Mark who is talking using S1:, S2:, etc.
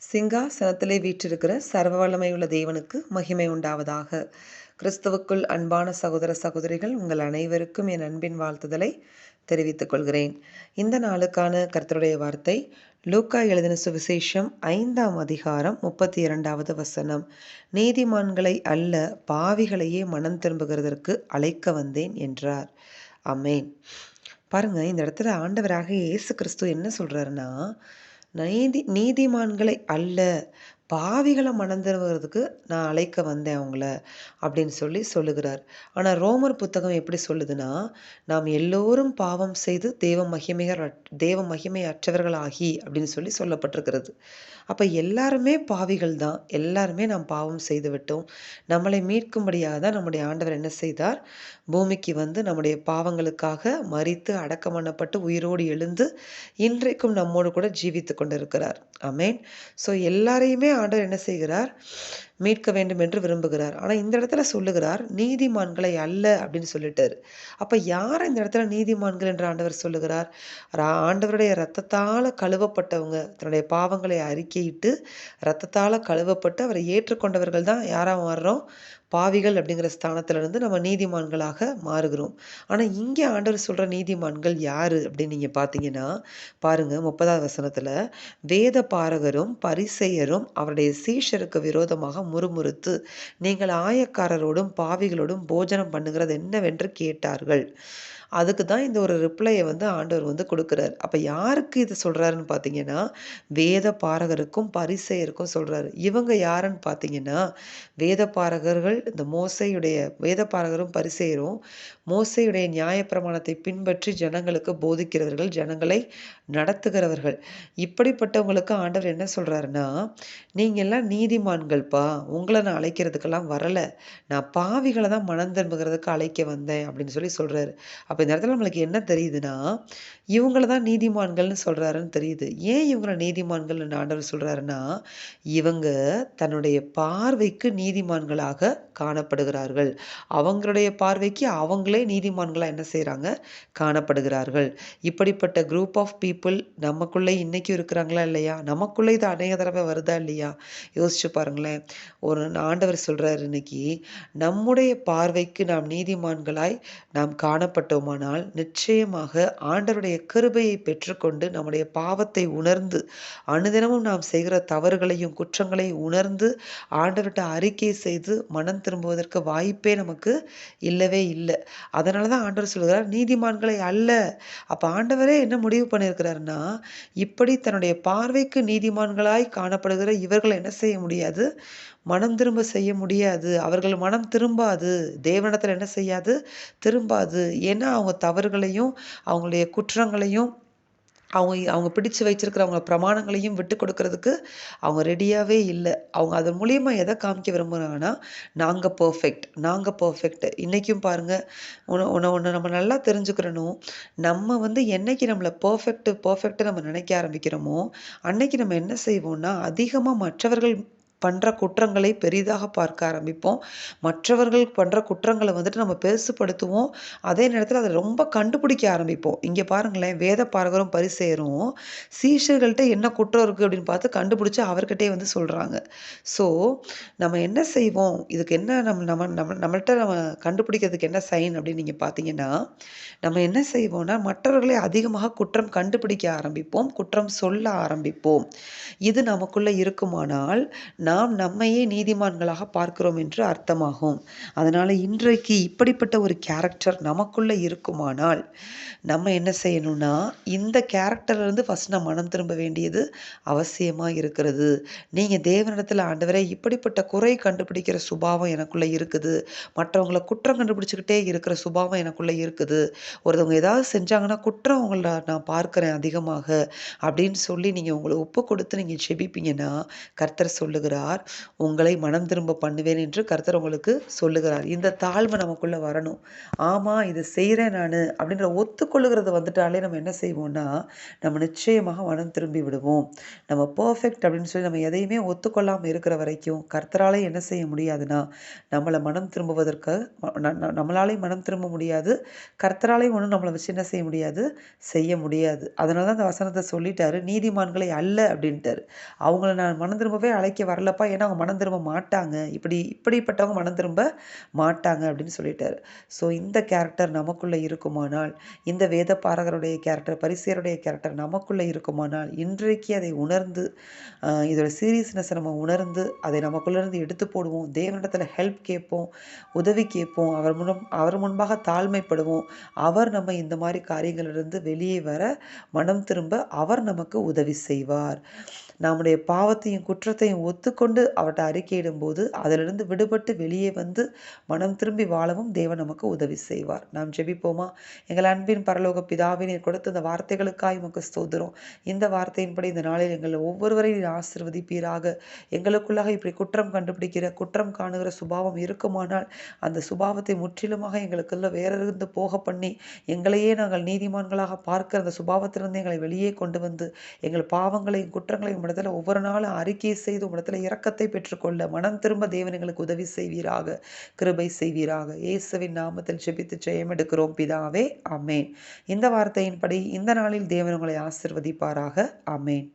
S1: சிங்காசனத்திலே வீற்றிருக்கிற சர்வ வல்லமையுள்ள தேவனுக்கு மகிமை உண்டாவதாக. கிறிஸ்துவுக்குள் அன்பான சகோதர சகோதரிகள், உங்கள் அனைவருக்கும் என் அன்பின் வாழ்த்துதலை தெரிவித்துக் கொள்கிறேன். இந்த நாளுக்கான கர்த்தருடைய வார்த்தை லூக்கா எழுதின சுவிசேஷம் 5ஆம் அதிகாரம் 32வது வசனம். நீதிமான்களை அல்ல, பாவிகளையே மனம் திரும்புகிறதற்கு அழைக்க வந்தேன் என்றார். ஆமென். பாருங்க, இந்த இடத்துல ஆண்டவராக இயேசு கிறிஸ்து என்ன சொல்றாருன்னா, நீதிமான்களை அல்ல, பாவிகளை மனம் திரும்புகிறதுக்கு நான் அழைக்க வந்தேன் அவங்கள அப்படின்னு சொல்லுகிறார். ஆனால் ரோமர் புத்தகம் எப்படி சொல்லுதுன்னா, நாம் எல்லோரும் பாவம் செய்து தேவ மகிமை அற்றவர்களாகி அப்படின்னு சொல்லப்பட்டிருக்கிறது. அப்போ எல்லாருமே பாவிகள் தான், எல்லாருமே நாம் பாவம் செய்து விட்டோம். நம்மளை மீட்கும்படியாக தான் நம்முடைய ஆண்டவர் என்ன செய்தார், பூமிக்கு வந்து நம்முடைய பாவங்களுக்காக மரித்து அடக்கம் பண்ணப்பட்டு உயிரோடு எழுந்து இன்றைக்கும் நம்மோடு கூட ஜீவித்து கொண்டிருக்கிறார். ஆமென். ஸோ எல்லாரையுமே ஆண்டவர் என்ன செய்கிறார், மீட்க வேண்டும் என்று விரும்புகிறார். ஆனால் இந்த இடத்துல சொல்லுகிறார், நீதிமான்களை அல்ல அப்படின்னு சொல்லிட்டாரு. அப்போ யாரை இந்த இடத்துல நீதிமான்கள் என்று ஆண்டவர் சொல்லுகிறார்? ஆண்டவருடைய இரத்தத்தால் கழுவப்பட்டவங்க, தன்னுடைய பாவங்களை அறிக்கையிட்டு இரத்தத்தால் கழுவப்பட்டு அவரை ஏற்றுக்கொண்டவர்கள் தான் யாராக மாறுறோம், பாவிகள் அப்படிங்கிற ஸ்தானத்திலிருந்து நம்ம நீதிமான்களாக மாறுகிறோம். ஆனால் இங்கே ஆண்டவர் சொல்கிற நீதிமான்கள் யாரு அப்படின்னு நீங்கள் பார்த்தீங்கன்னா, பாருங்க 30வது வசனத்தில், வேத பாரகரும் பரிசேயரும் அவருடைய சீஷருக்கு விரோதமாக முறுமுறுத்து, நீங்கள் ஆயக்காரரோடும் பாவிகளோடும் போஜனம் பண்ணுகிறது என்னவென்று கேட்டார்கள். அதுக்கு தான் இந்த ஒரு ரிப்ளையை வந்து ஆண்டவர் வந்து கொடுக்குறாரு. அப்போ யாருக்கு இது சொல்கிறாருன்னு பார்த்தீங்கன்னா, வேத பாரகருக்கும் பரிசேயருக்கும் சொல்கிறாரு. இவங்க யாருன்னு பார்த்தீங்கன்னா, வேத பாரகர்கள் இந்த வேத பாரகரும் பரிசேயரும் மோசேயுடைய நியாயப்பிரமாணத்தை பின்பற்றி ஜனங்களுக்கு போதிக்கிறவர்கள், ஜனங்களை நடத்துகிறவர்கள். இப்படிப்பட்டவங்களுக்கு ஆண்டவர் என்ன சொல்கிறாருன்னா, நீங்கள் எல்லாம் நீதிமான்கள்ப்பா, உங்களை நான் அழைக்கிறதுக்கெல்லாம் வரலை, நான் பாவிகளை தான் மனம் திரும்புகிறதுக்கு அழைக்க வந்தேன் அப்படின்னு சொல்கிறாரு. அப்போ இந்த இடத்துல நம்மளுக்கு என்ன தெரியுதுன்னா, இவங்கள தான் நீதிமான்கள்னு சொல்கிறாருன்னு தெரியுது. ஏன் இவங்கள நீதிமான்கள்னு ஆண்டவர் சொல்கிறாருன்னா, இவங்க தன்னுடைய பார்வைக்கு நீதிமான்களாக காணப்படுகிறார்கள். அவங்களுடைய பார்வைக்கு அவங்களே நீதிமான்களாக என்ன செய்கிறாங்க, காணப்படுகிறார்கள். இப்படிப்பட்ட குரூப் ஆஃப் பீப்புள் நமக்குள்ளே இன்றைக்கும் இருக்கிறாங்களா இல்லையா? நமக்குள்ளே இது அநேக தடவை வருதா இல்லையா? யோசிச்சு பாருங்களேன். ஒரு ஆண்டவர் சொல்கிறார், இன்னைக்கு நம்முடைய பார்வைக்கு நாம் நீதிமான்களாய் நாம் காணப்பட்டோமானால் நிச்சயமாக ஆண்டவருடைய கிருபையை பெற்றுக்கொண்டு நம்முடைய பாவத்தை உணர்ந்து அனுதினமும் நாம் செய்கிற தவறுகளையும் குற்றங்களையும் உணர்ந்து ஆண்டவர்கிட்ட அறிக்கை செய்து மனம் திரும்புவதற்கு வாய்ப்பே நமக்கு இல்லவே இல்லை. அதனால தான் ஆண்டவர் சொல்கிறார், நீதிமான்களை அல்ல. அப்போ ஆண்டவரே என்ன முடிவு பண்ணியிருக்கிறாருன்னா, இப்படி தன்னுடைய பார்வைக்கு நீதிமான்களாய் காணப்படுகிற இவர்களை என்ன செய்ய முடியாது, மனம் திரும்ப செய்ய முடியாது. அவர்கள் மனம் திரும்பாது, தேவனிடத்தில் என்ன செய்யாது, திரும்பாது. ஏன்னா அவங்க தவறுகளையும் அவங்களுடைய குற்றங்களையும் அவங்க பிடிச்சு வச்சிருக்கிற அவங்க பிரமாணங்களையும் விட்டு கொடுக்கறதுக்கு அவங்க ரெடியாகவே இல்லை. அவங்க அதன் மூலியமா எதை காமிக்க விரும்புகிறாங்கன்னா, நாங்கள் பர்ஃபெக்ட். இன்றைக்கும் பாருங்கள், ஒன்று நம்ம நல்லா தெரிஞ்சுக்கிறணும். நம்ம வந்து என்னைக்கு நம்மளை பர்ஃபெக்ட் நம்ம நினைக்க ஆரம்பிக்கிறோமோ, அன்னைக்கு நம்ம என்ன செய்வோம்னா, அதிகமாக மற்றவர்கள் பண்ணுற குற்றங்களை பெரிதாக பார்க்க ஆரம்பிப்போம். மற்றவர்கள் பண்ணுற குற்றங்களை வந்துட்டு நம்ம பெருசுப்படுத்துவோம். அதே நேரத்தில் அதை ரொம்ப கண்டுபிடிக்க ஆரம்பிப்போம். இங்கே பாருங்களேன், வேத பாரகரும் பரிசேயரும் சீஷர்கள்ட்ட என்ன குற்றம் இருக்குது அப்படின்னு பார்த்து கண்டுபிடிச்சி அவர்கிட்டே வந்து சொல்கிறாங்க. ஸோ நம்ம என்ன செய்வோம், இதுக்கு என்ன நம்மள்கிட்ட நம்ம கண்டுபிடிக்கிறதுக்கு என்ன சைன் அப்படின்னு நீங்கள் பார்த்தீங்கன்னா, நம்ம என்ன செய்வோம்னா, மற்றவர்களை அதிகமாக குற்றம் கண்டுபிடிக்க ஆரம்பிப்போம், குற்றம் சொல்ல ஆரம்பிப்போம். இது நமக்குள்ளே இருக்குமானால் நாம் நம்மையே நீதிமான்களாக பார்க்கிறோம் என்று அர்த்தமாகும். அதனால் இன்றைக்கு இப்படிப்பட்ட ஒரு கேரக்டர் நமக்குள்ளே இருக்குமானால் நம்ம என்ன செய்யணும்னா, இந்த கேரக்டர்லேருந்து ஃபஸ்ட் நம்ம மனம் திரும்ப வேண்டியது அவசியமாக இருக்கிறது. நீங்கள் தேவனிடத்தில், ஆண்டவரே இப்படிப்பட்ட குறை கண்டுபிடிக்கிற சுபாவம் எனக்குள்ளே இருக்குது, மற்றவங்களை குற்றம் கண்டுபிடிச்சிக்கிட்டே இருக்கிற சுபாவம் எனக்குள்ளே இருக்குது, ஒருத்தவங்க ஏதாவது செஞ்சாங்கன்னா குற்றம் அவங்கள நான் பார்க்குறேன் அதிகமாக அப்படின்னு சொல்லி நீங்கள் உங்களை ஒப்பு கொடுத்து நீங்கள் செபிப்பீங்கன்னா, கர்த்தர் சொல்லுகிறார், சொல்லுகிறார், உங்களை மனம் திரும்ப பண்ணுவேன் என்று கர்த்தர் உங்களுக்கு சொல்லுகிறார். இந்த தாழ்வு நமக்குள்ள வரணும். ஆமா, இத செய்றேன் நானு அப்படின்ற ஒத்துக்கொள்ளுகிறது வந்துட்டாலே நம்ம என்ன செய்வோம்னா, நம்ம நிச்சயமாக மனம் திரும்பி விடுவோம். நம்ம பெர்ஃபெக்ட் அப்படின்னு சொல்லி நம்ம எதையுமே ஒத்துக்கொள்ளாம இருக்கிற வரைக்கும், கர்த்தராலே என்ன செய்ய முடியாதுன்னா, நம்மள மனம் திரும்புவதற்கு நம்மளாலயும் மனம் திரும்ப முடியாது. கர்த்தராலயும் ஒண்ணும் நம்மள வச்சு என்ன செய்ய முடியாது? செய்ய முடியாது. அதனால தான் அந்த வசனத்த சொல்லிட்டாரு. நீதிமான்களை அல்ல அப்படின்ட்டாரு. அவங்கள நான் மனம் திரும்பவே அழைக்க வரலப்பா. ஏன்னா அவங்க மனம் திரும்ப மாட்டாங்க. இப்படிப்பட்டவங்க மனம் திரும்ப மாட்டாங்க அப்படின்னு சொல்லிட்டாரு. ஸோ இந்த கேரக்டர் நமக்குள்ள இருக்குமானால், இந்த வேத பாரகருடைய கேரக்டர், பரிசேயருடைய கேரக்டர் நமக்குள்ள இருக்குமானால், இன்றைக்கு அதை உணர்ந்து இதோட சீரியஸ்னஸ நம்ம உணர்ந்து, அதை நமக்குள்ளேருந்து எடுத்து போடுவோம். தேவனிடத்துல ஹெல்ப் கேட்போம், உதவி கேட்போம். அவர் முன்பாக தாழ்மைப்படுவோம். அவர் நம்ம இந்த மாரி காரியங்களிலிருந்து வெளியே வர மனம் திரும்ப அவர் நமக்கு உதவி செய்வார். நம்முடைய பாவத்தையும் குற்றத்தையும் ஒத்துக்கொண்டு அவர்ட்ட அறிக்கையிடும்போது, அதிலிருந்து விடுபட்டு வெளியே வந்து மனம் திரும்பி வாழவும் தேவன் நமக்கு உதவி செய்வார். நாம் ஜெபிப்போமா? எங்கள் அன்பின் பரலோக பிதாவே, நீர் கொடுத்த இந்த வார்த்தைகளுக்காய் உமக்கு ஸ்தோத்திரம். இந்த வார்த்தையின்படி இந்த நாளில் எங்கள் ஒவ்வொருவரையும் நீர் ஆசீர்வதிப்பீராக. எங்களுக்குள்ளாக இப்படி குற்றம் கண்டுபிடிக்கிற, குற்றம் காணுகிற சுபாவம் இருக்குமானால், அந்த சுபாவத்தை முற்றிலுமாக எங்களுக்குள்ள வேறிருந்து போக பண்ணி, எங்களையே நாங்கள் நீதிமான்களாக பார்க்கிற அந்த சுபாவத்திலிருந்து எங்களை வெளியே கொண்டு வந்து, எங்கள் பாவங்களையும் குற்றங்களையும் உம்மிடத்துல ஒவ்வொரு நாளும் அறிக்கை செய்து உம்மிடத்துல இரக்கத்தை பெற்றுக்கொள்ள மனம் திரும்ப தேவன் எங்களுக்கு உதவி செய்வீராக, கிருபை செய்வீராக. இயேசுவின் நாமத்தில் ஜெபித்து ஜெயம் எடுக்கிறோம் பிதாவே. ஆமென். இந்த வார்த்தையின்படி இந்த நாளில் தேவன் உங்களை ஆசீர்வதிப்பாராக. ஆமென்.